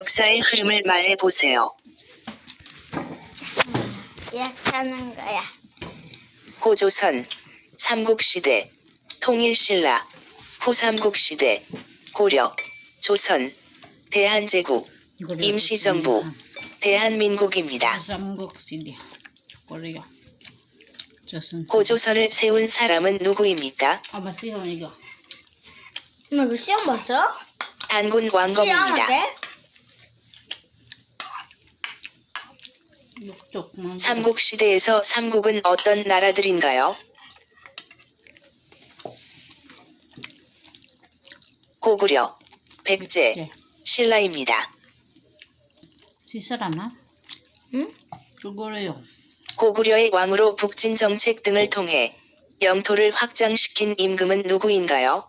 역사의 흐름을 말해보세요. 이렇게 하는 거야. 고조선, 삼국시대, 통일신라, 후삼국시대, 고려, 조선, 대한제국, 임시정부, 대한민국입니다. 삼국시대, 고려, 조선. 고조선을 세운 사람은 누구입니까? 아마 시험 이거. 엄마 이거 시험 봤어? 단군 왕검입니다. 시험한테? 육족. 삼국시대에서 삼국은 어떤 나라들인가요? 고구려, 백제, 신라입니다. 시사라마? 응? 그거래요. 고구려의 왕으로 북진 정책 등을 통해 영토를 확장시킨 임금은 누구인가요?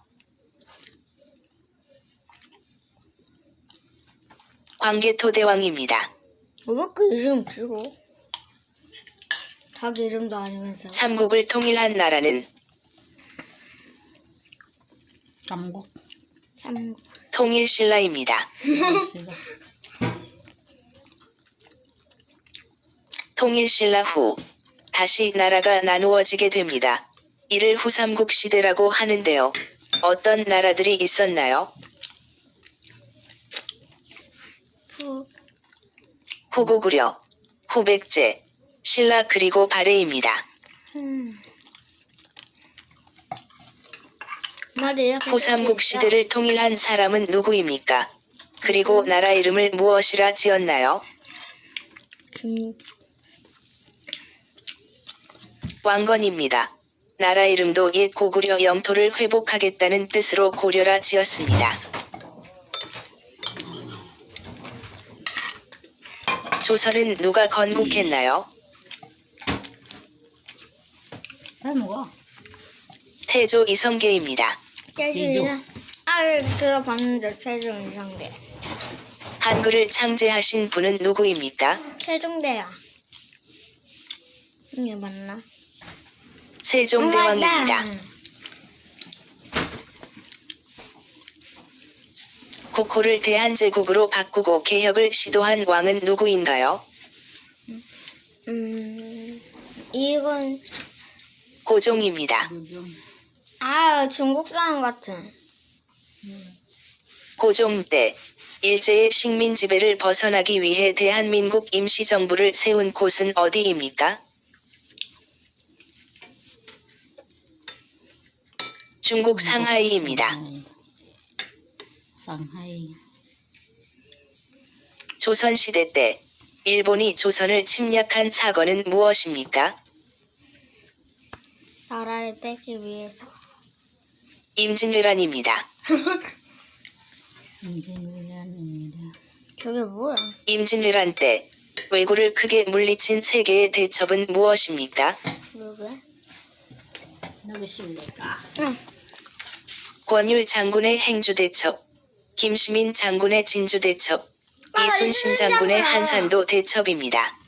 광개토대왕입니다. 왜 그 이름 길어? 자기 이름도 아니면서. 삼국을 통일한 나라는 삼국. 삼국. 통일신라입니다. 통일신라 후 다시 나라가 나누어지게 됩니다. 이를 후삼국 시대라고 하는데요. 어떤 나라들이 있었나요? 후고구려, 후백제, 신라 그리고 발해입니다. 후삼국 시대를 통일한 사람은 누구입니까? 그리고 나라 이름을 무엇이라 지었나요? 왕건입니다. 나라 이름도 옛 고구려 영토를 회복하겠다는 뜻으로 고려라 지었습니다. 조선은 누가 건국했나요? 잘 먹어. 태조 이성계입니다. 세종. 아, 들어봤는데 세종 이상대. 한글을 창제하신 분은 누구입니까? 세종대왕. 이게 맞나? 세종대왕입니다. 국호를 대한제국으로 바꾸고 개혁을 시도한 왕은 누구인가요? 이건 고종입니다. 중국 사람 같은. 고종 때 일제의 식민 지배를 벗어나기 위해 대한민국 임시정부를 세운 곳은 어디입니까? 중국 상하이입니다. 상하이. 조선시대 때 일본이 조선을 침략한 사건은 무엇입니까? 나라를 뺏기 위해서. 임진왜란입니다. 임진왜란입니다. 저게 뭐야? 임진왜란 때 왜구를 크게 물리친 세계의 대첩은 무엇입니까? 뭐게? 누구 실례까? 권율 장군의 행주대첩, 김시민 장군의 진주대첩, 이순신 장군의 한산도 대첩입니다.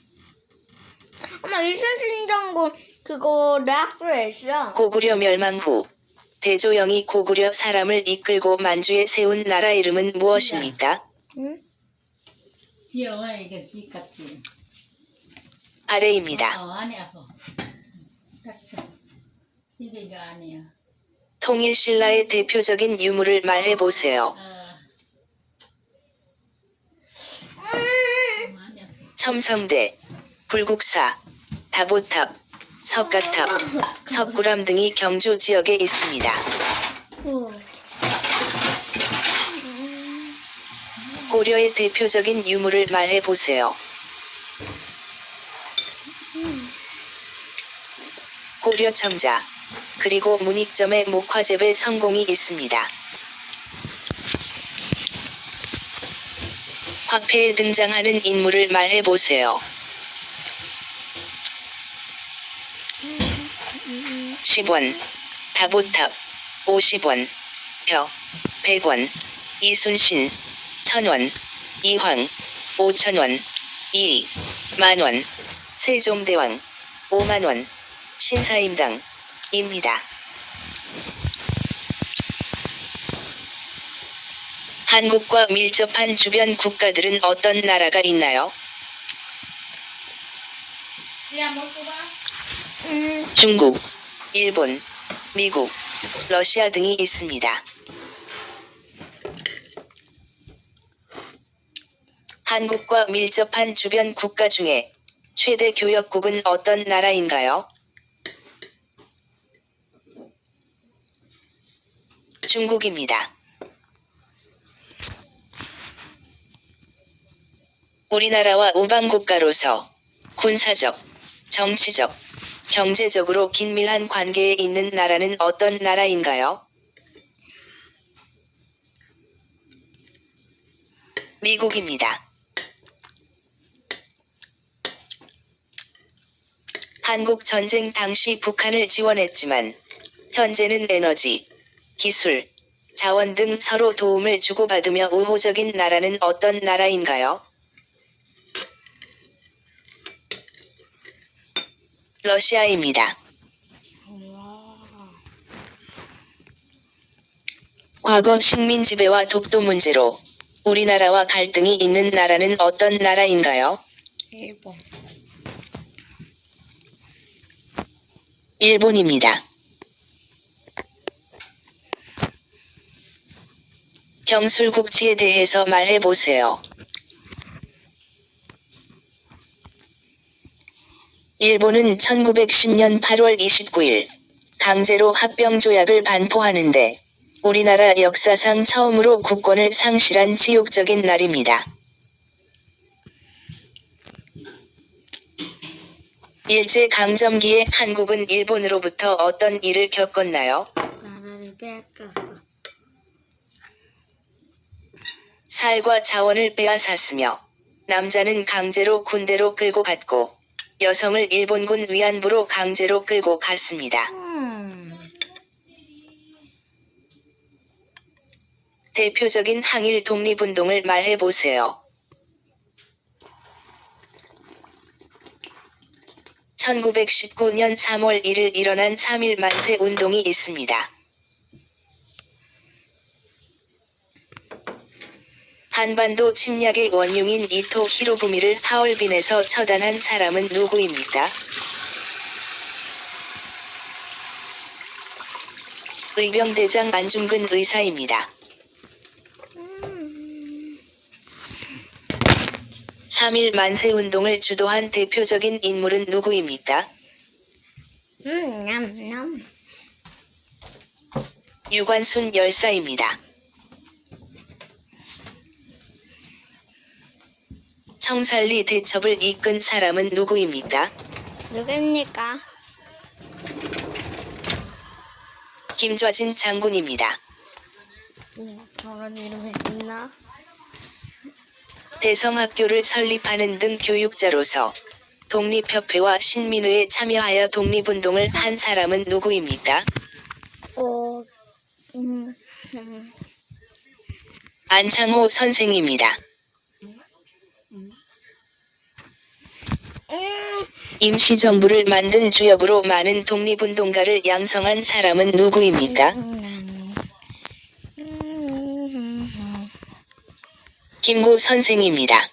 엄마 이순신 장군 그거 내 학교에 있어. 고구려 멸망 후 대조영이 고구려 사람을 이끌고 만주에 세운 나라 이름은 무엇입니까? 응? 지영아 이거 지 같지. 발해입니다. 안에 아파. 닥쳐. 이게 아니야. 통일신라의 대표적인 유물을 말해보세요. 안에 아파. 첨성대, 불국사, 다보탑, 석가탑, 석굴암 등이 경주 지역에 있습니다. 고려의 대표적인 유물을 말해보세요. 고려청자, 그리고 문익점의 목화재배 성공이 있습니다. 화폐에 등장하는 인물을 말해보세요. 10원, 다보탑, 50원, 벼, 100원, 이순신, 1000원, 이황, 5000원, 이, 만원, 세종대왕, 5만원, 신사임당, 입니다. 한국과 밀접한 주변 국가들은 어떤 나라가 있나요? 중국, 일본, 미국, 러시아 등이 있습니다. 한국과 밀접한 주변 국가 중에 최대 교역국은 어떤 나라인가요? 중국입니다. 우리나라와 우방국가로서 군사적, 정치적, 경제적으로 긴밀한 관계에 있는 나라는 어떤 나라인가요? 미국입니다. 한국 전쟁 당시 북한을 지원했지만 현재는 에너지, 기술, 자원 등 서로 도움을 주고받으며 우호적인 나라는 어떤 나라인가요? 러시아입니다. 과거 식민 지배와 독도 문제로 우리나라와 갈등이 있는 나라는 어떤 나라인가요? 일본. 일본입니다. 경술국지에 대해서 말해보세요. 일본은 1910년 8월 29일 강제로 합병조약을 반포하는데 우리나라 역사상 처음으로 국권을 상실한 치욕적인 날입니다. 일제강점기에 한국은 일본으로부터 어떤 일을 겪었나요? 나라를 빼앗겼어. 살과 자원을 빼앗았으며 남자는 강제로 군대로 끌고 갔고 여성을 일본군 위안부로 강제로 끌고 갔습니다. 대표적인 항일 독립운동을 말해보세요. 1919년 3월 1일 일어난 3.1 만세 운동이 있습니다. 한반도 침략의 원흉인 이토 히로부미를 하얼빈에서 처단한 사람은 누구입니까? 의병대장 안중근 의사입니다. 3.1 만세 운동을 주도한 대표적인 인물은 누구입니까? 냠냠. 유관순 열사입니다. 청산리 대첩을 이끈 사람은 누구입니까? 누굽니까? 김좌진 장군입니다. 저런 이름이 있나? 대성학교를 설립하는 등 교육자로서 독립협회와 신민회에 참여하여 독립운동을 한 사람은 누구입니까? 안창호 선생입니다. 임시정부를 만든 주역으로 많은 독립운동가를 양성한 사람은 누구입니까? 김구 선생입니다.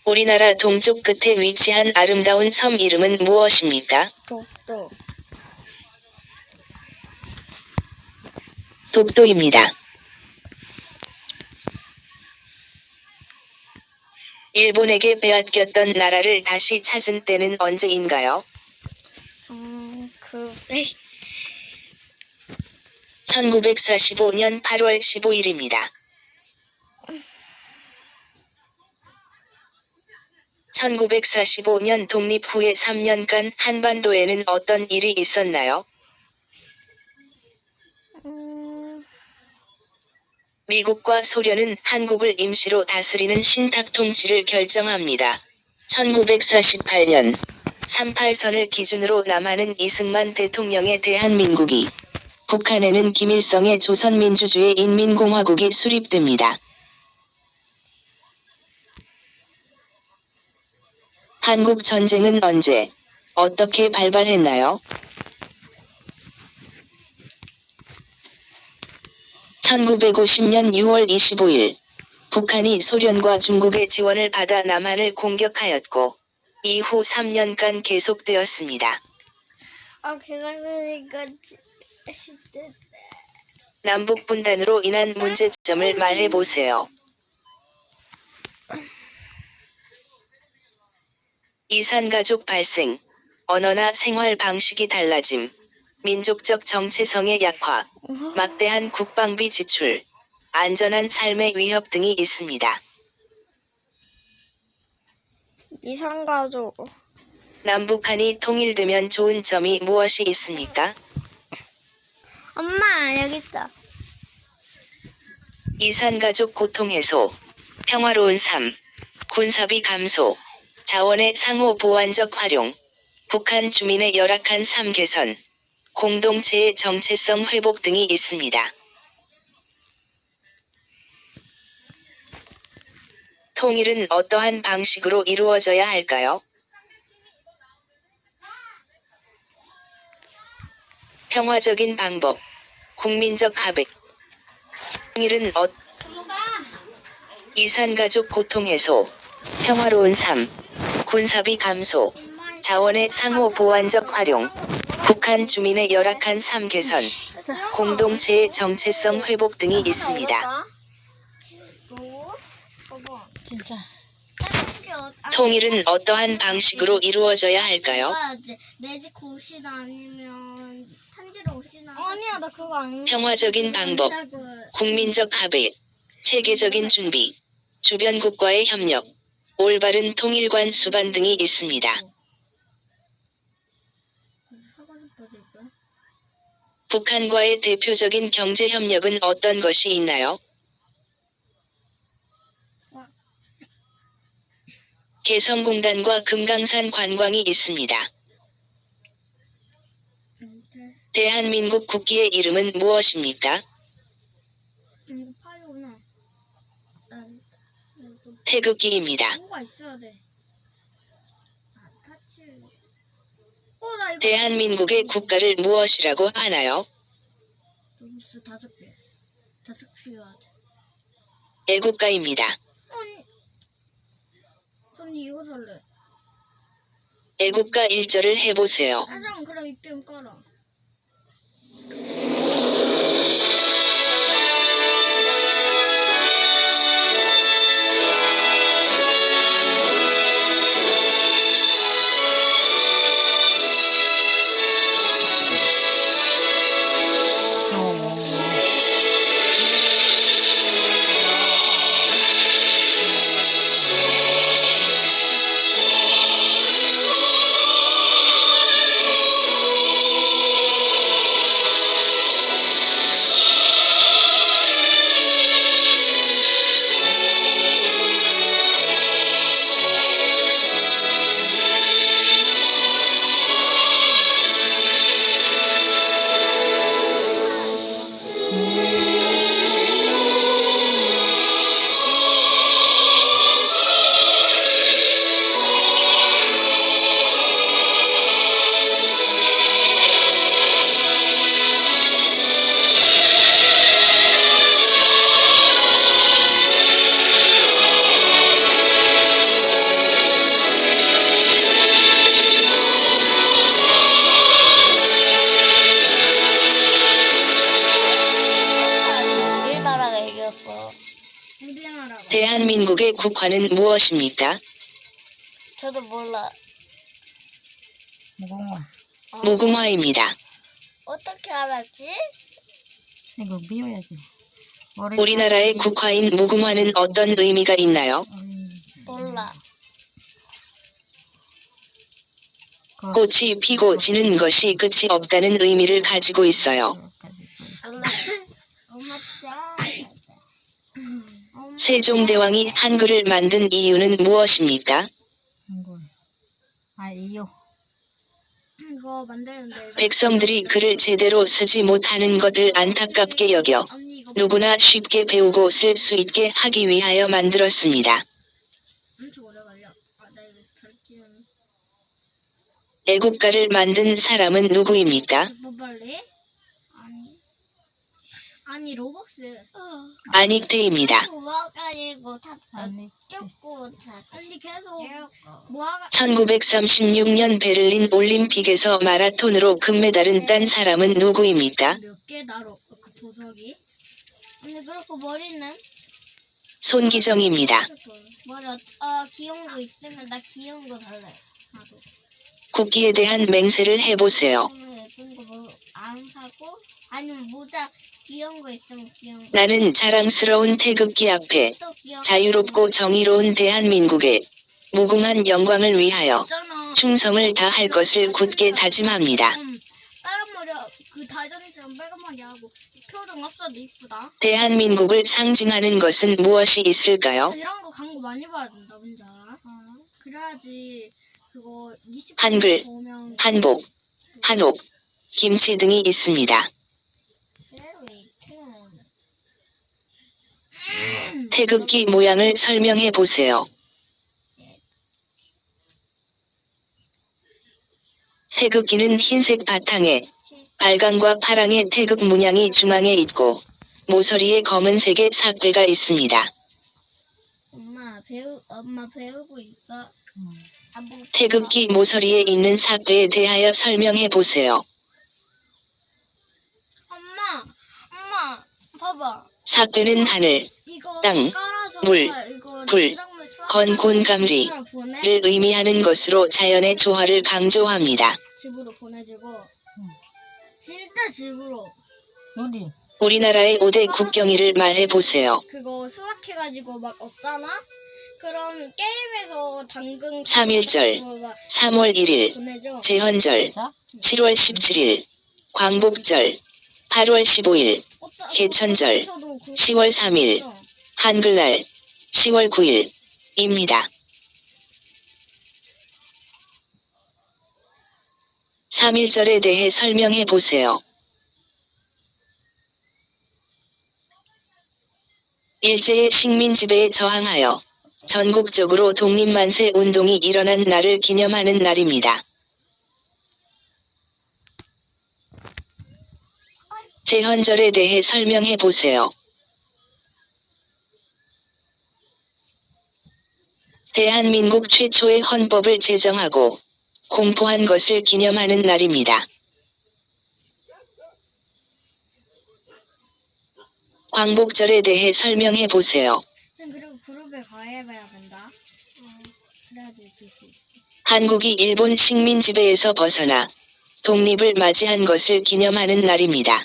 우리나라 동쪽 끝에 위치한 아름다운 섬 이름은 무엇입니까? 독도. 독도입니다. 일본에게 빼앗겼던 나라를 다시 찾은 때는 언제인가요? 1945년 8월 15일입니다. 1945년 독립 후에 3년간 한반도에는 어떤 일이 있었나요? 미국과 소련은 한국을 임시로 다스리는 신탁 통치를 결정합니다. 1948년 38선을 기준으로 남하는 이승만 대통령의 대한민국이, 북한에는 김일성의 조선민주주의 인민공화국이 수립됩니다. 한국 전쟁은 언제, 어떻게 발발했나요? 1950년 6월 25일 북한이 소련과 중국의 지원을 받아 남한을 공격하였고 이후 3년간 계속되었습니다. 그러니까 남북 분단으로 인한 문제점을 말해보세요. 이산가족 발생, 언어나 생활 방식이 달라짐, 민족적 정체성의 약화, 막대한 국방비 지출, 안전한 삶의 위협 등이 있습니다. 이산가족. 남북한이 통일되면 좋은 점이 무엇이 있습니까? 엄마 여기 있어. 이산가족 고통 해소, 평화로운 삶, 군사비 감소, 자원의 상호 보완적 활용, 북한 주민의 열악한 삶 개선, 공동체의 정체성 회복 등이 있습니다. 통일은 어떠한 방식으로 이루어져야 할까요? 평화적인 방법, 국민적 합의. 통일은 이산가족 고통 해소, 평화로운 삶, 군사비 감소, 자원의 상호 보완적 활용, 북한 주민의 열악한 삶 개선, 공동체의 정체성 회복 등이 있습니다. 진짜. 통일은 어떠한 방식으로 이루어져야 할까요? 내 집 오시나 아니면 편지로 오시나? 아니야 나 그거 아니야. 평화적인 방법, 국민적 합의, 체계적인 준비, 주변국과의 협력, 올바른 통일관 수반 등이 있습니다. 북한과의 대표적인 경제 협력은 어떤 것이 있나요? 개성공단과 금강산 관광이 있습니다. 대한민국 국기의 이름은 무엇입니까? 태극기입니다. 뭐가 있어야 돼. 대한민국의 국가를 무엇이라고 하나요? 다섯 개 필요하대. 애국가입니다. 전 이거 살래. 애국가 1절을 해보세요. 사장 그럼 이 게임 깔아. 우리나라가 이겼어. 우리나라가. 대한민국의 국화는 무엇입니까? 저도 몰라. 무궁화. 무궁화입니다. 어떻게 알았지? 이거 미워야지. 우리나라의 국화인 무궁화는 어떤 의미가 있나요? 몰라. 꽃이 피고 지는 것이 끝이 없다는 의미를 가지고 있어요. 엄마 짜. 세종대왕이 한글을 만든 이유는 무엇입니까? 한글. 이요. 이거 만드는데. 백성들이 글을 제대로 쓰지 못하는 것을 안타깝게 여겨 언니 이거 누구나 쉽게 배우고 쓸 수 있게 하기 위하여 만들었습니다. 엄청 오래 걸려. 나 이거 별지는. 애국가를 만든 사람은 누구입니까? 뭐 발래? 아니. 아니 로벅스. 아닉테입니다. 모아가지고 다 아니, 쫓고 다. 아니 계속 모아가. 1936년 베를린 올림픽에서 마라톤으로 금메달을 딴 사람은 누구입니까? 몇 개다로 그 보석이. 근데 그렇고 머리는 손기정입니다. 머리 귀여운 거 있으면 나 귀여운 거 달래. 나도. 국기에 대한 맹세를 해보세요. 예쁜 거 뭐 안 사고 아니면 모자 귀여운 거 있으면 귀여운 거. 나는 자랑스러운 태극기 앞에 또 귀여운 자유롭고 정의로운 대한민국의 무궁한 영광을 위하여 있잖아. 충성을 다할 것을 굳게 다짐합니다. 빨간 머리 그 다정이처럼 빨간 머리 하고 표정 없어도 이쁘다. 대한민국을 상징하는 것은 무엇이 있을까요? 이런 거 광고 많이 봐야 된다, 뭔지 알아? 그래야지 그거 20분 한글, 보면 한복, 한옥, 김치 등이 있습니다. 태극기 모양을 설명해 보세요. 태극기는 흰색 바탕에 빨강과 파랑의 태극 문양이 중앙에 있고 모서리에 검은색의 삭괴가 있습니다. 엄마 배우고 있어. 태극기 모서리에 있는 삭괴에 대하여 설명해 보세요. 엄마, 봐봐. 삭괴는 하늘, 이거 땅, 깔아서 물, 이거 불, 내장물 건, 곤, 감리, 수학하는 보내? 를 의미하는 것으로 자연의 조화를 강조합니다. 집으로 보내주고. 진짜 집으로. 어디? 우리나라의 5대 국경일을 말해 보세요. 그거 수학해가지고 막 없잖아? 그럼 게임에서 당근 3.1절, 그거 막 3월 1일, 보내줘. 제헌절, 자? 7월 17일, 광복절, 8월 15일, 개천절, 10월 3일, 한글날, 10월 9일입니다. 3.1절에 대해 설명해 보세요. 일제의 식민 지배에 저항하여 전국적으로 독립만세 운동이 일어난 날을 기념하는 날입니다. 제헌절에 대해 설명해 보세요. 대한민국 최초의 헌법을 제정하고 공포한 것을 기념하는 날입니다. 광복절에 대해 설명해 보세요. 그리고 그룹에 가입해야 된다. 그래야지 질 수 있어. 한국이 일본 식민 지배에서 벗어나 독립을 맞이한 것을 기념하는 날입니다.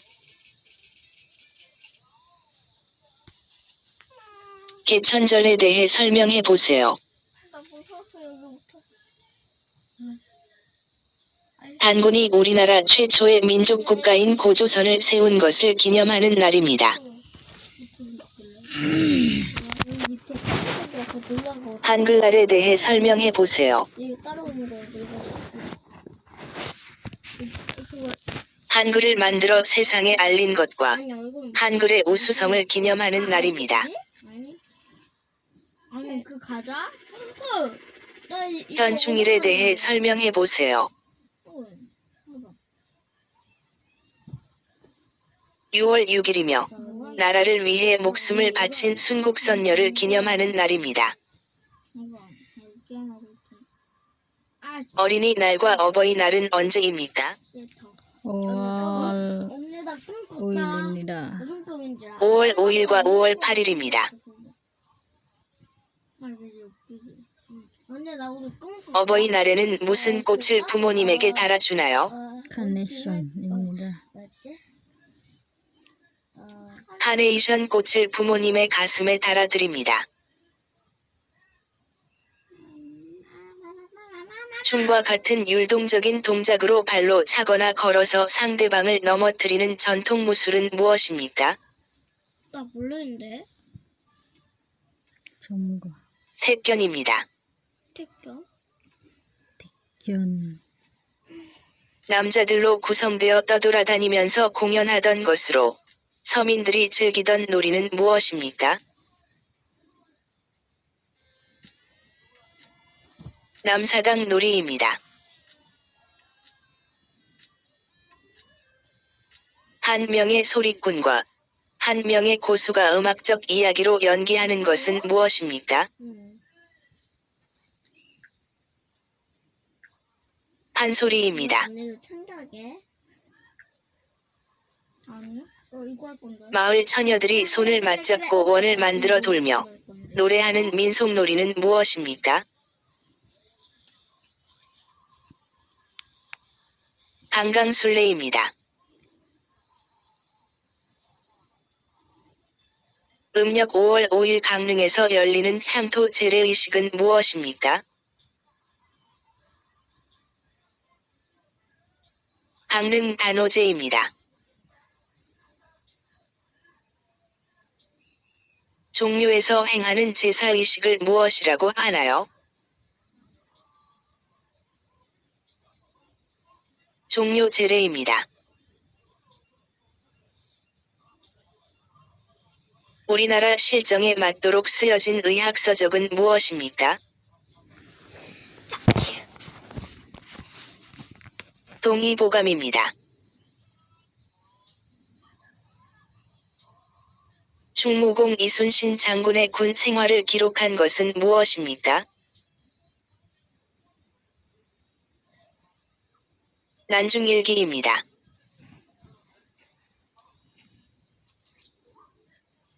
개천절에 대해 설명해 보세요. 나 무서웠어 여기부터. 단군이 우리나라 최초의 민족 국가인 고조선을 세운 것을 기념하는 날입니다. 한글날에 대해 설명해 보세요. 한글을 만들어 세상에 알린 것과 한글의 우수성을 기념하는 날입니다. 아니 그 과자? 현충일에 대해 설명해 보세요. 6월 6일이며 나라를 위해 목숨을 바친 순국선열을 기념하는 날입니다. 어린이날과 어버이날은 언제입니까? 5월 언니 나 꿈꿨다. 5일입니다. 무슨 꿈인지 알아? 5월 5일과 5월 8일입니다. 언니 나 오늘 꿈꿨다. 어버이날에는 무슨 꽃을 부모님에게 달아주나요? 카네이션입니다. 뭐였지? 카네이션 꽃을 부모님의 가슴에 달아드립니다. 춤과 같은 율동적인 동작으로 발로 차거나 걸어서 상대방을 넘어뜨리는 전통 무술은 무엇입니까? 나 모르는데. 점과 택견입니다. 택견? 견 남자들로 구성되어 떠돌아다니면서 공연하던 것으로 서민들이 즐기던 놀이는 무엇입니까? 남사당 놀이입니다. 한 명의 소리꾼과 한 명의 고수가 음악적 이야기로 연기하는 것은 무엇입니까? 판소리입니다. 아니요, 창작에. 아니, 이거 할 건데. 마을 처녀들이 손을 맞잡고 원을 만들어 돌며 노래하는 민속놀이는 무엇입니까? 강강술래입니다. 음력 5월 5일 강릉에서 열리는 향토 재래의식은 무엇입니까? 강릉 단오제입니다. 종묘에서 행하는 제사의식을 무엇이라고 하나요? 종묘 제례입니다. 우리나라 실정에 맞도록 쓰여진 의학서적은 무엇입니까? 동의보감입니다. 충무공 이순신 장군의 군 생활을 기록한 것은 무엇입니까? 난중일기입니다.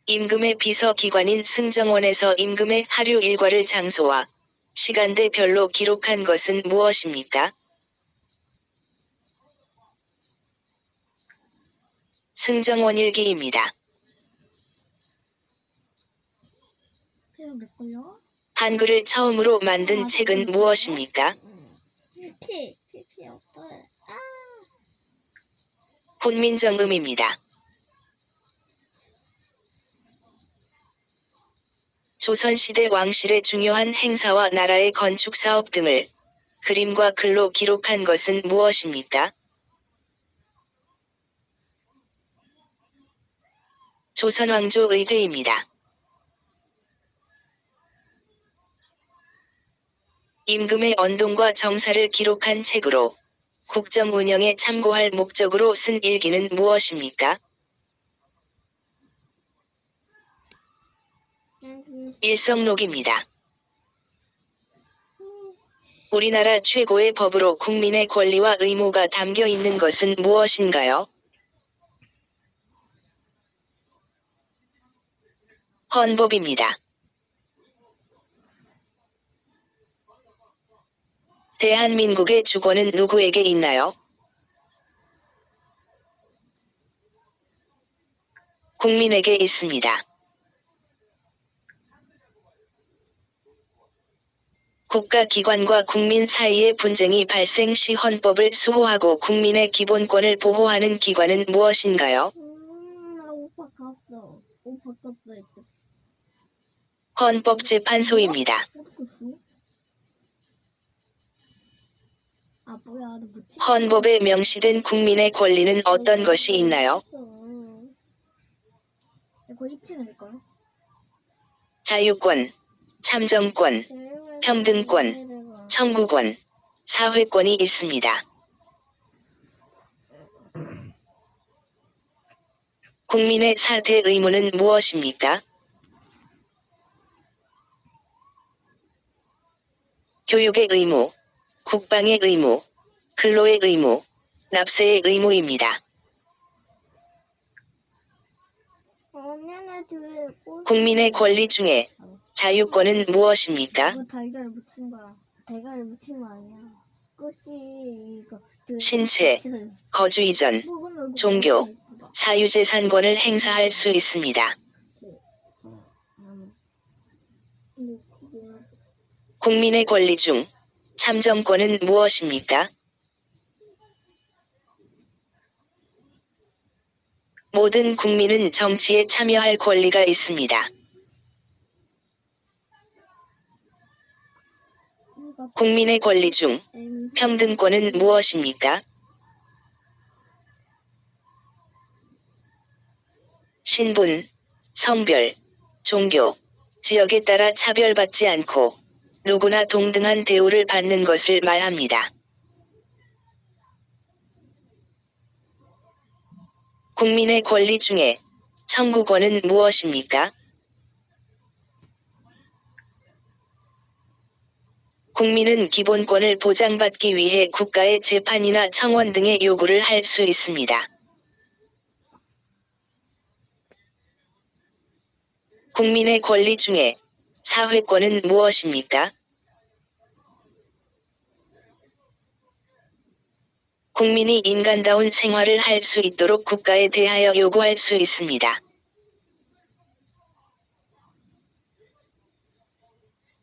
임금의 비서기관인 승정원에서 임금의 하류 일과를 장소와 시간대별로 기록한 것은 무엇입니까? 승정원일기입니다. 한글을 처음으로 만든 책은 무엇입니까? 피 없어요. 훈민정음입니다. 조선시대 왕실의 중요한 행사와 나라의 건축사업 등을 그림과 글로 기록한 것은 무엇입니까? 조선왕조의회입니다. 임금의 언동과 정사를 기록한 책으로 국정 운영에 참고할 목적으로 쓴 일기는 무엇입니까? 일성록입니다. 우리나라 최고의 법으로 국민의 권리와 의무가 담겨 있는 것은 무엇인가요? 헌법입니다. 대한민국의 주권은 누구에게 있나요? 국민에게 있습니다. 국가기관과 국민 사이의 분쟁이 발생 시 헌법을 수호하고 국민의 기본권을 보호하는 기관은 무엇인가요? 오빠 갔어. 오빠 갔어. 헌법재판소입니다. 뭐야, 너 못 헌법에 명시된 국민의 권리는 어떤 것이 있나요? 이거 2층일걸? 자유권, 참정권, 평등권, 청구권, 사회권이 있습니다. 국민의 사퇴 의무는 무엇입니까? 교육의 의무, 국방의 의무, 근로의 의무, 납세의 의무입니다. 국민의 권리 중에 자유권은 무엇입니까? 이거 달걀을 묻힌 거야. 달걀을 묻힌 거 아니야. 끝이 이거 신체, 거주 이전, 종교, 사유재산권을 행사할 수 있습니다. 국민의 권리 중 참정권은 무엇입니까? 모든 국민은 정치에 참여할 권리가 있습니다. 국민의 권리 중 평등권은 무엇입니까? 신분, 성별, 종교, 지역에 따라 차별받지 않고 누구나 동등한 대우를 받는 것을 말합니다. 국민의 권리 중에 청구권은 무엇입니까? 국민은 기본권을 보장받기 위해 국가의 재판이나 청원 등의 요구를 할 수 있습니다. 국민의 권리 중에 사회권은 무엇입니까? 국민이 인간다운 생활을 할 수 있도록 국가에 대하여 요구할 수 있습니다.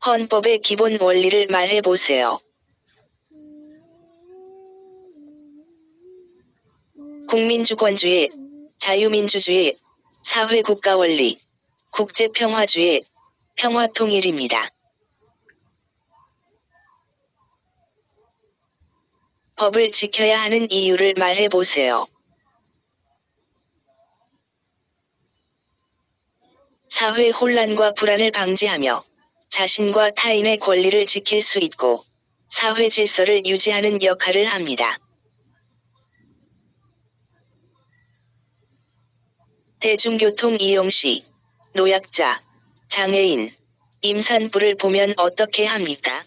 헌법의 기본 원리를 말해보세요. 국민주권주의, 자유민주주의, 사회국가원리, 국제평화주의, 평화통일입니다. 법을 지켜야 하는 이유를 말해보세요. 사회 혼란과 불안을 방지하며 자신과 타인의 권리를 지킬 수 있고 사회 질서를 유지하는 역할을 합니다. 대중교통 이용 시 노약자, 장애인, 임산부를 보면 어떻게 합니까?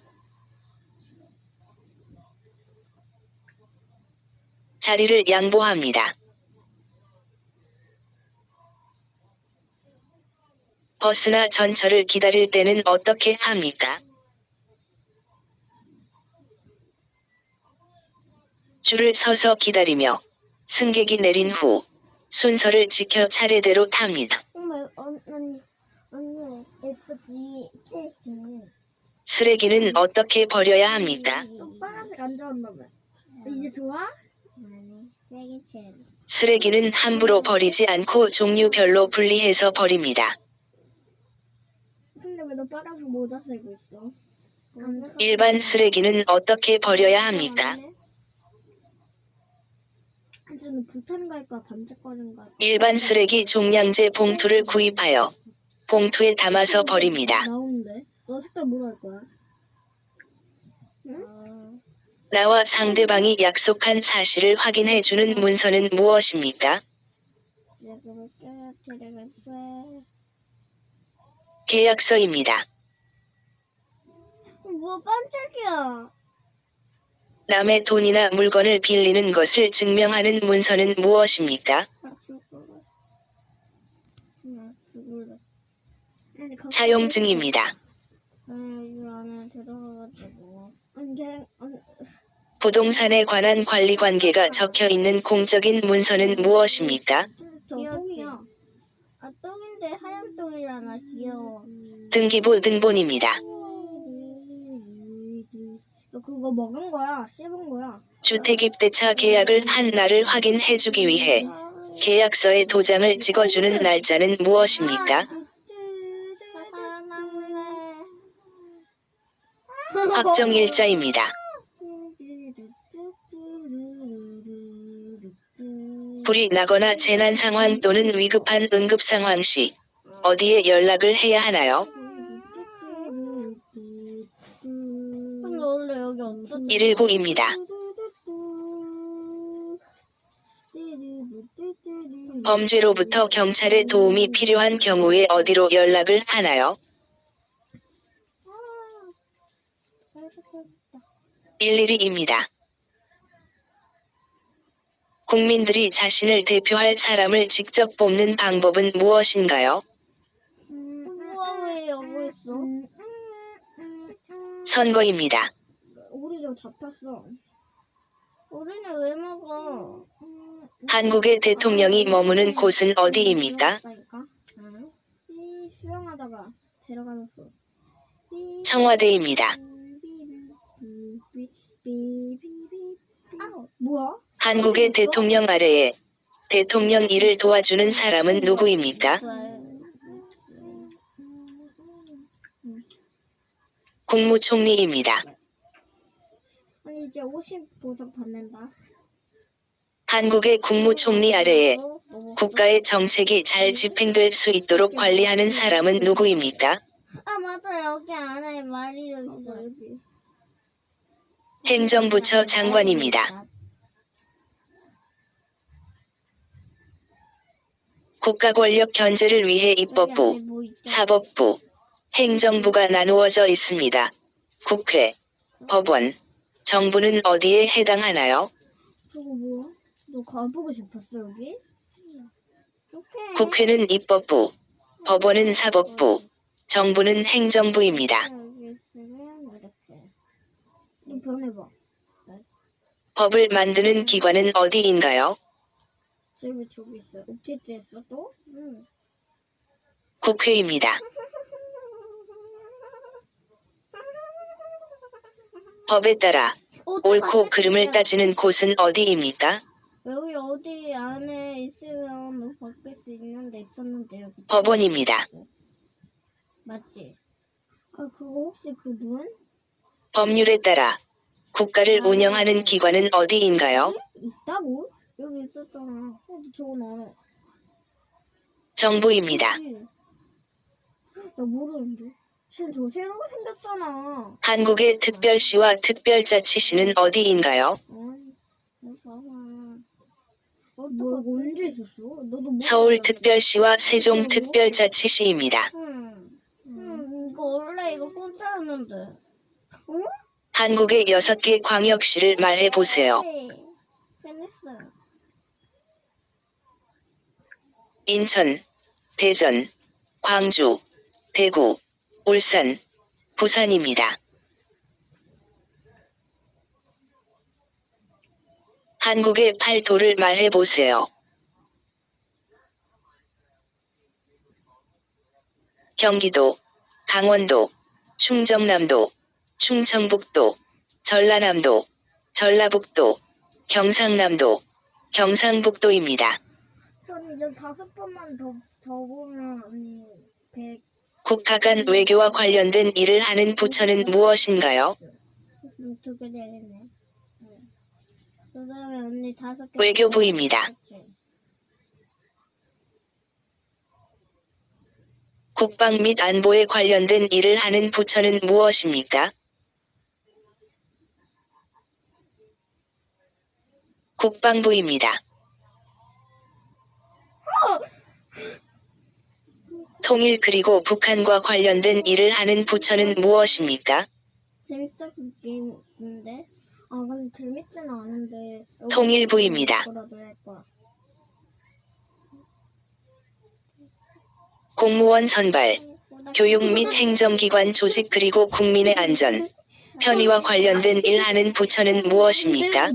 자리를 양보합니다. 버스나 전철을 기다릴 때는 어떻게 합니까? 줄을 서서 기다리며 승객이 내린 후 순서를 지켜 차례대로 탑니다. 언니 예쁘지? 쓰레기는 어떻게 버려야 합니까? 파란색 안 좋았나봐. 이제 좋아? 아니, 세게 채. 쓰레기는 함부로 버리지 않고 종류별로 분리해서 버립니다. 근데 왜 너 파란색 모자 쓰고 있어? 일반 쓰레기는 어떻게 버려야 합니까? 저는 부탄 갈까 반짝거리는 거. 일반 쓰레기 종량제 봉투를 구입하여 봉투에 담아서 버립니다. 나오는데? 너 색깔 뭐로 할 거야? 응? 나와 상대방이 약속한 사실을 확인해 주는 문서는 무엇입니까? 계약서입니다. 뭐 깜짝이야. 남의 돈이나 물건을 빌리는 것을 증명하는 문서는 무엇입니까? 죽을래. 차용증입니다. 이 안에 들어가가지고. 부동산에 관한 관리 관계가 적혀 있는 공적인 문서는 무엇입니까? 저 똥이야. 아, 똥인데 하얀 똥이잖아. 귀여워. 등기부 등본입니다. 너 그거 먹은 거야? 씹은 거야? 주택입대차 계약을 한 날을 확인해 주기 위해 계약서에 도장을 찍어주는 날짜는 무엇입니까? 확정일자입니다. 불이 나거나 재난 상황 또는 위급한 응급 상황 시 어디에 연락을 해야 하나요? 근데 원래 여기 없어. 119입니다. 범죄로부터 경찰의 도움이 필요한 경우에 어디로 연락을 하나요? 112입니다. 국민들이 자신을 대표할 사람을 직접 뽑는 방법은 무엇인가요? 우와, 왜 여기 있어? 선거입니다. 우리 저 잡혔어. 우리는 왜 먹어? 한국의 대통령이 머무는 곳은 어디입니까? 수영하다가 데려가졌어. 청와대입니다. 뭐야? 한국의 대통령 아래에 대통령 일을 도와주는 사람은 누구입니까? 국무총리입니다. 아니 이제 50 보석 받는다. 한국의 국무총리 아래에 국가의 정책이 잘 집행될 수 있도록 관리하는 사람은 누구입니까? 아 맞아, 여기 안에 말이 있어. 여기. 행정부처 장관입니다. 국가 권력 견제를 위해 입법부, 뭐 있죠? 사법부, 행정부가 나누어져 있습니다. 국회, 법원, 정부는 어디에 해당하나요? 저거 뭐야? 너 가보고 싶었어 여기? 오케이. 국회는 입법부, 법원은 사법부, 정부는 행정부입니다. 여기 있으면 이렇게. 너 변해봐. 법을 만드는 기관은 어디인가요? 저기 있어. 업데이트 했어 또? 응. 국회입니다. 법에 따라 옳고 그름을 따지는 곳은 어디입니까? 여기 어디 안에 있으면 뭐 바뀔 수 있는데 있었는데 여기. 법원입니다. 맞지? 아 그거 혹시 그 눈? 법률에 따라 국가를 운영하는 기관은 어디인가요? 있다고? 여기 있었잖아. 너 저건 알아. 정부입니다. 나 모르는데. 지금 저 새로가 생겼잖아. 한국의 특별시와 특별자치시는 어디인가요? 뭐 언제 있었어? 너도 뭐 서울특별시와 세종특별자치시입니다. 이거 원래 이거 공짜였는데. 응? 한국의 6개 광역시를 말해보세요. 재밌어. 인천, 대전, 광주, 대구, 울산, 부산입니다. 한국의 8도를 말해보세요. 경기도, 강원도, 충정남도, 충청북도, 전라남도, 전라북도, 경상남도, 경상북도입니다. 전 이제 5번만 더 보면 언니 100. 국가 간 외교와 관련된 일을 하는 부처는 무엇인가요? 2개 되겠네. 그 다음에 언니 5개. 외교부입니다. 국방 및 안보에 관련된 일을 하는 부처는 무엇입니까? 국방부입니다. 통일 그리고 북한과 관련된 일을 하는 부처는 무엇입니까? 재밌어 그 게임인데. 아 근데 재밌지는 않은데. 통일부입니다. 뭐라도 할 거야. 공무원 선발, 교육 및 행정기관 조직 그리고 국민의 안전, 편의와 관련된 일 하는 부처는 무엇입니까?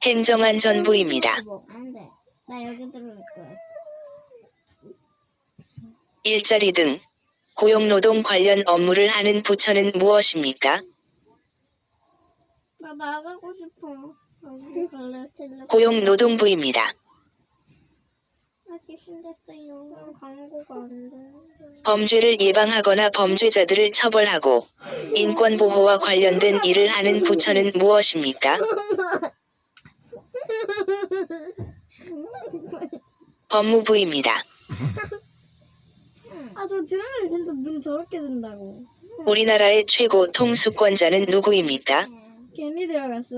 행정안전부입니다. 안돼. 나 여기 들어올 거야. 일자리 등 고용노동 관련 업무를 하는 부처는 무엇입니까? 나 나가고 싶어. 여기 갈래. 고용노동부입니다. 나 귀신됐어요. 광고가 안 돼. 범죄를 예방하거나 범죄자들을 처벌하고 인권 보호와 관련된 일을 하는 부처는 무엇입니까? 법무부입니다. 아, 저 들으면 진짜 눈 저렇게 든다고. 우리나라의 최고 통수권자는 누구입니까? 괜히 들어갔어?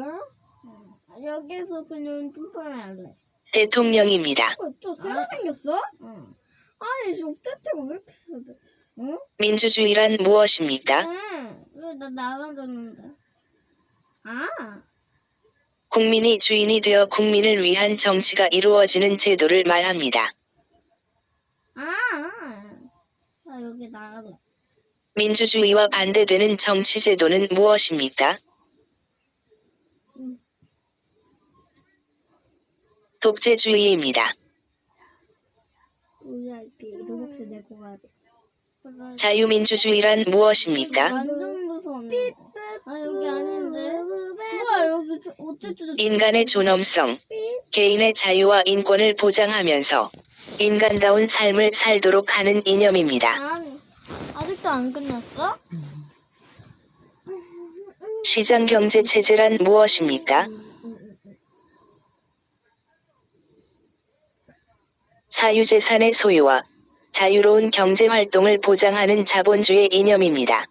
여기서 그냥 뚱뚱해 할래. 대통령입니다. 또 새로 생겼어? 응. 아니, 저 업데이트가 왜 이렇게 써져? 응? 민주주의란 무엇입니까? 응. 왜 나 나가줬는데? 아. 국민이 주인이 되어 국민을 위한 정치가 이루어지는 제도를 말합니다. 나 여기 나갈래. 민주주의와 반대되는 정치 제도는 무엇입니까? 독재주의입니다. VIP 로벅스 내고 가야 돼. 자유민주주의란 무엇입니까? 완전 무서운데. 아 여기 아닌데. 뭐야 여기 어쨌든. 인간의 존엄성, 개인의 자유와 인권을 보장하면서 인간다운 삶을 살도록 하는 이념입니다. 아니 아직도 안 끝났어? 시장경제체제란 무엇입니까? 사유재산의 소유와 자유로운 경제활동을 보장하는 자본주의 이념입니다.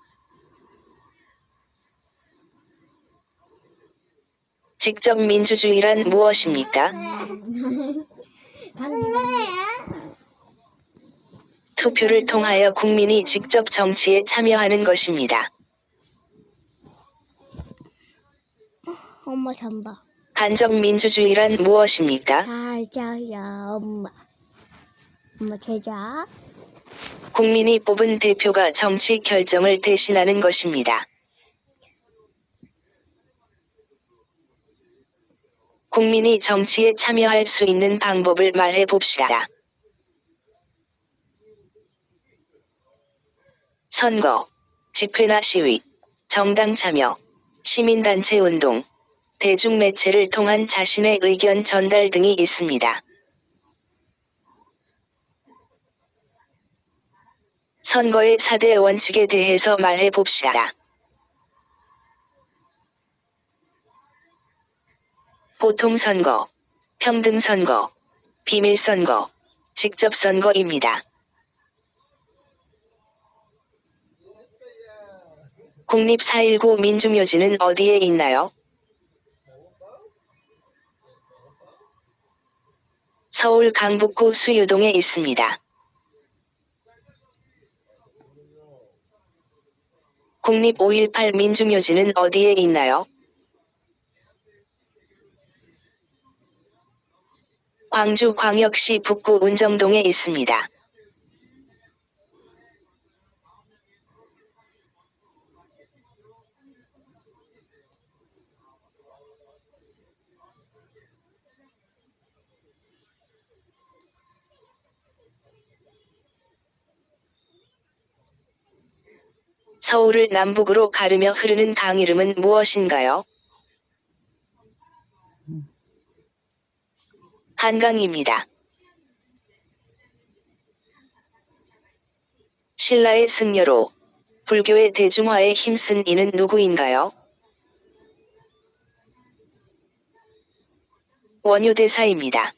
직접 민주주의란 무엇입니까? 투표를 통하여 국민이 직접 정치에 참여하는 것입니다. 엄마 잔다. 간접 민주주의란 무엇입니까? 잘 자요, 엄마. 엄마 제자. 국민이 뽑은 대표가 정치 결정을 대신하는 것입니다. 국민이 정치에 참여할 수 있는 방법을 말해 봅시다. 선거, 집회나 시위, 정당 참여, 시민단체 운동, 대중매체를 통한 자신의 의견 전달 등이 있습니다. 선거의 4대 원칙에 대해서 말해 봅시다. 보통선거, 평등선거, 비밀선거, 직접선거입니다. 국립 4.19 민중묘지는 어디에 있나요? 서울 강북구 수유동에 있습니다. 국립 5.18 민중묘지는 어디에 있나요? 광주광역시 북구 운정동에 있습니다. 서울을 남북으로 가르며 흐르는 강 이름은 무엇인가요? 한강입니다. 신라의 승려로 불교의 대중화에 힘쓴 이는 누구인가요? 원효대사입니다.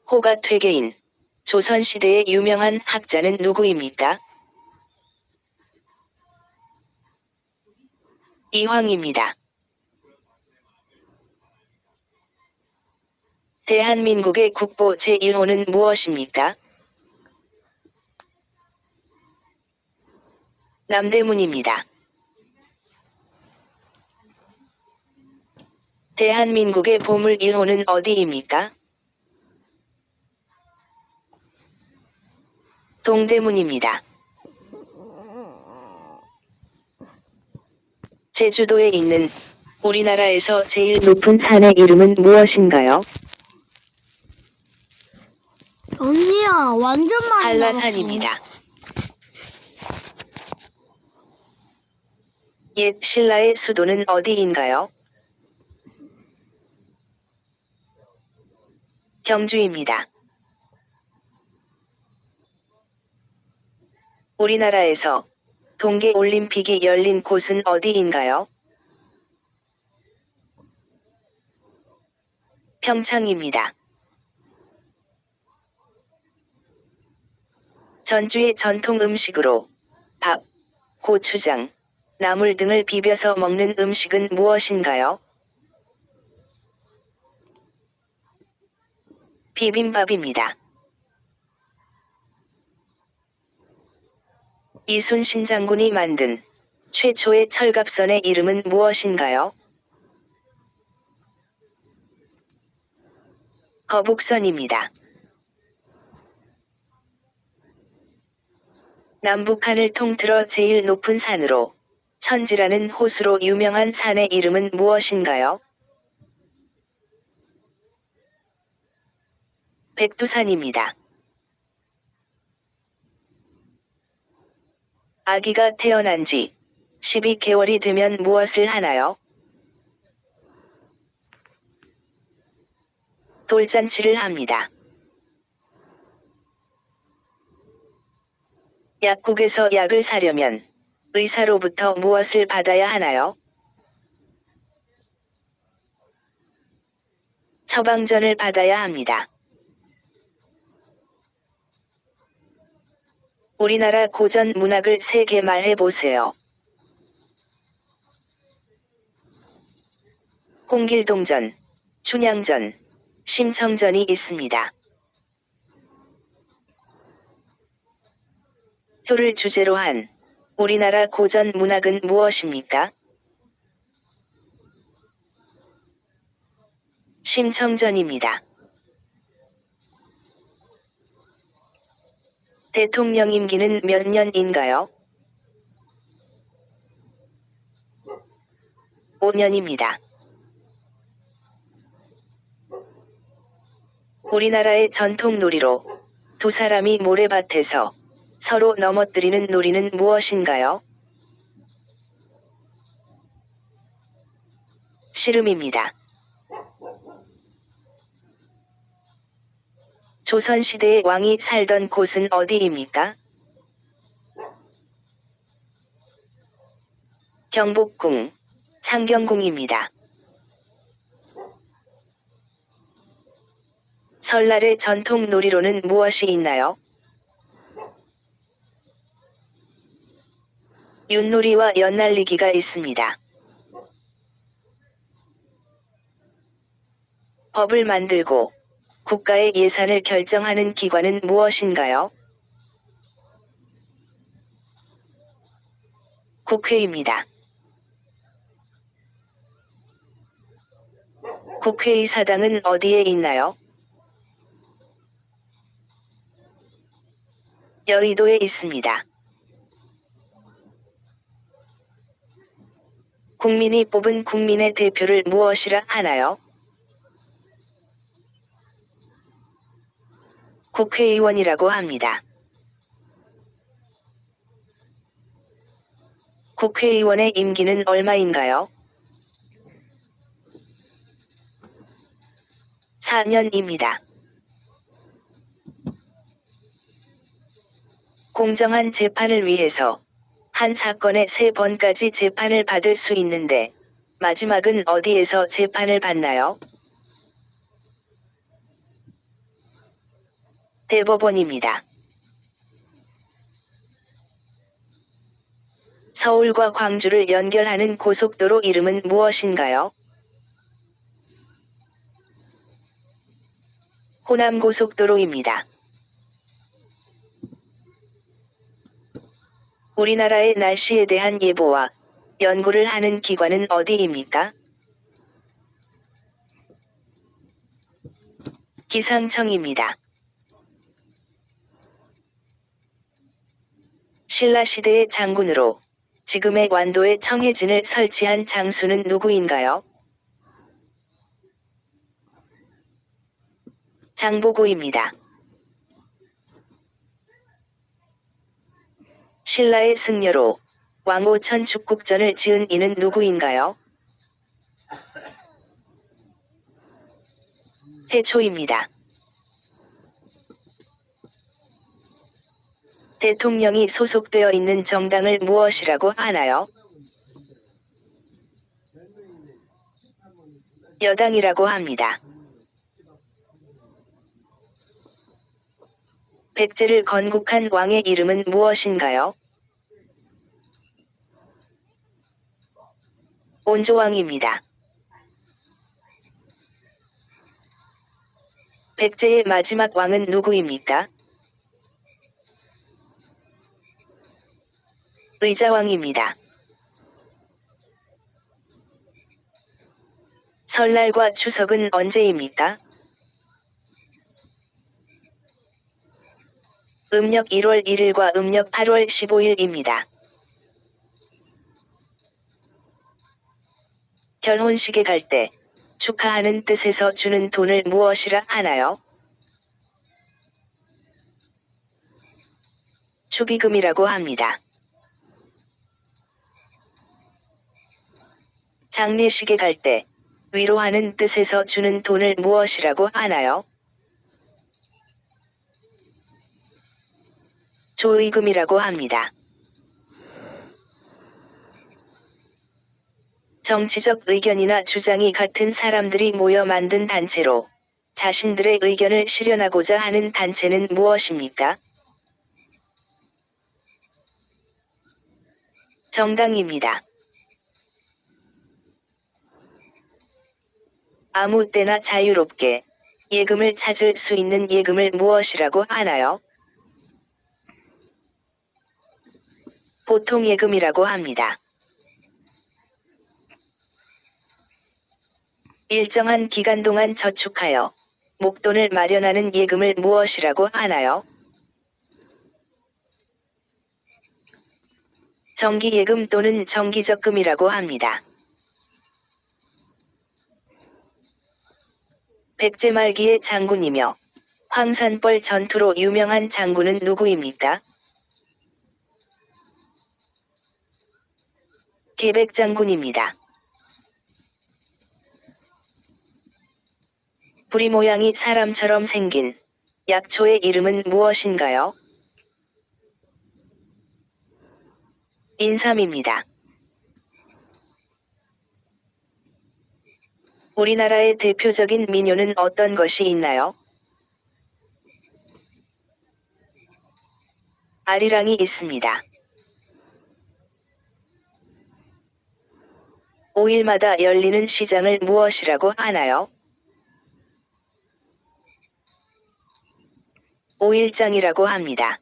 호가 퇴계인, 조선시대의 유명한 학자는 누구입니까? 이황입니다. 대한민국의 국보 제1호는 무엇입니까? 남대문입니다. 대한민국의 보물 1호는 어디입니까? 동대문입니다. 제주도에 있는 우리나라에서 제일 높은 산의 이름은 무엇인가요? 언니야, 완전 많이 한라산입니다. 옛 신라의 수도는 어디인가요? 경주입니다. 우리나라에서 동계올림픽이 열린 곳은 어디인가요? 평창입니다. 전주의 전통 음식으로 밥, 고추장, 나물 등을 비벼서 먹는 음식은 무엇인가요? 비빔밥입니다. 이순신 장군이 만든 최초의 철갑선의 이름은 무엇인가요? 거북선입니다. 남북한을 통틀어 제일 높은 산으로 천지라는 호수로 유명한 산의 이름은 무엇인가요? 백두산입니다. 아기가 태어난 지 12개월이 되면 무엇을 하나요? 돌잔치를 합니다. 약국에서 약을 사려면 의사로부터 무엇을 받아야 하나요? 처방전을 받아야 합니다. 우리나라 고전 문학을 3개 말해 보세요. 홍길동전, 춘향전, 심청전이 있습니다. 효를 주제로 한 우리나라 고전 문학은 무엇입니까? 심청전입니다. 대통령 임기는 몇 년인가요? 5년입니다. 우리나라의 전통 놀이로 두 사람이 모래밭에서 서로 넘어뜨리는 놀이는 무엇인가요? 씨름입니다. 조선시대의 왕이 살던 곳은 어디입니까? 경복궁, 창경궁입니다. 설날의 전통 놀이로는 무엇이 있나요? 윷놀이와 연날리기가 있습니다. 법을 만들고 국가의 예산을 결정하는 기관은 무엇인가요? 국회입니다. 국회의 사당은 어디에 있나요? 여의도에 있습니다. 국민이 뽑은 국민의 대표를 무엇이라 하나요? 국회의원이라고 합니다. 국회의원의 임기는 얼마인가요? 4년입니다. 공정한 재판을 위해서 한 사건에 3번까지 재판을 받을 수 있는데 마지막은 어디에서 재판을 받나요? 대법원입니다. 서울과 광주를 연결하는 고속도로 이름은 무엇인가요? 호남고속도로입니다. 우리나라의 날씨에 대한 예보와 연구를 하는 기관은 어디입니까? 기상청입니다. 신라시대의 장군으로 지금의 완도에 청해진을 설치한 장수는 누구인가요? 장보고입니다. 신라의 승려로 왕오천 죽국전을 지은 이는 누구인가요? 해초입니다. 대통령이 소속되어 있는 정당을 무엇이라고 하나요? 여당이라고 합니다. 백제를 건국한 왕의 이름은 무엇인가요? 온조왕입니다. 백제의 마지막 왕은 누구입니까? 의자왕입니다. 설날과 추석은 언제입니까? 음력 1월 1일과 음력 8월 15일입니다. 결혼식에 갈 때 축하하는 뜻에서 주는 돈을 무엇이라 하나요? 축의금이라고 합니다. 장례식에 갈 때 위로하는 뜻에서 주는 돈을 무엇이라고 하나요? 조의금이라고 합니다. 정치적 의견이나 주장이 같은 사람들이 모여 만든 단체로 자신들의 의견을 실현하고자 하는 단체는 무엇입니까? 정당입니다. 아무 때나 자유롭게 예금을 찾을 수 있는 예금을 무엇이라고 하나요? 보통 예금이라고 합니다. 일정한 기간 동안 저축하여 목돈을 마련하는 예금을 무엇이라고 하나요? 정기예금 또는 정기적금이라고 합니다. 백제 말기의 장군이며 황산벌 전투로 유명한 장군은 누구입니까? 계백장군입니다. 부리 모양이 사람처럼 생긴 약초의 이름은 무엇인가요? 인삼입니다. 우리나라의 대표적인 민요는 어떤 것이 있나요? 아리랑이 있습니다. 5일마다 열리는 시장을 무엇이라고 하나요? 5일장이라고 합니다.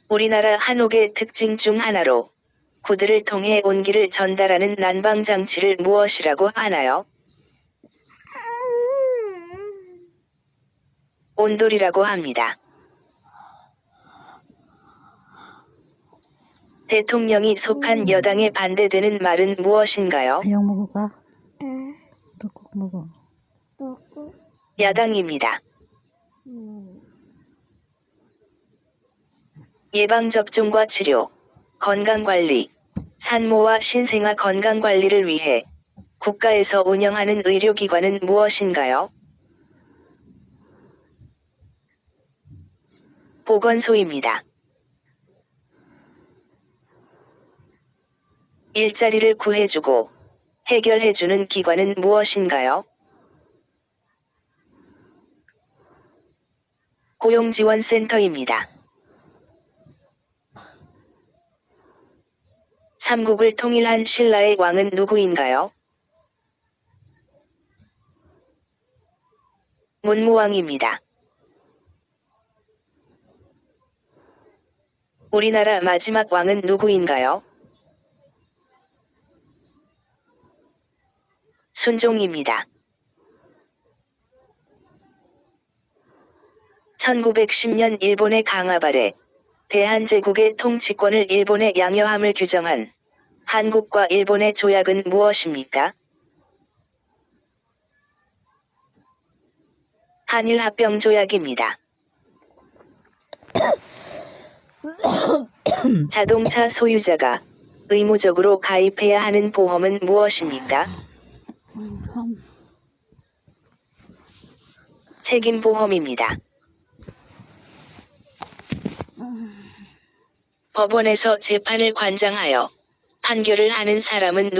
우리나라 한옥의 특징 중 하나로 구들을 통해 온기를 전달하는 난방장치를 무엇이라고 하나요? 온돌이라고 합니다. 대통령이 속한 여당에 반대되는 말은 무엇인가요? 아영 먹어가. 너 꼭 먹어. 야당입니다. 예방접종과 치료, 건강관리, 산모와 신생아 건강관리를 위해 국가에서 운영하는 의료기관은 무엇인가요? 보건소입니다. 일자리를 구해주고 해결해주는 기관은 무엇인가요? 고용지원센터입니다. 삼국을 통일한 신라의 왕은 누구인가요? 문무왕입니다. 우리나라 마지막 왕은 누구인가요? 순종입니다. 1910년 일본의 강압 아래 대한제국의 통치권을 일본에 양여함을 규정한 한국과 일본의 조약은 무엇입니까? 한일합병조약입니다. 자동차 소유자가 의무적으로 가입해야 하는 보험은 무엇입니까? 책임보험입니다. 법원에서 재판을 관장하여 판결을 하는 사람은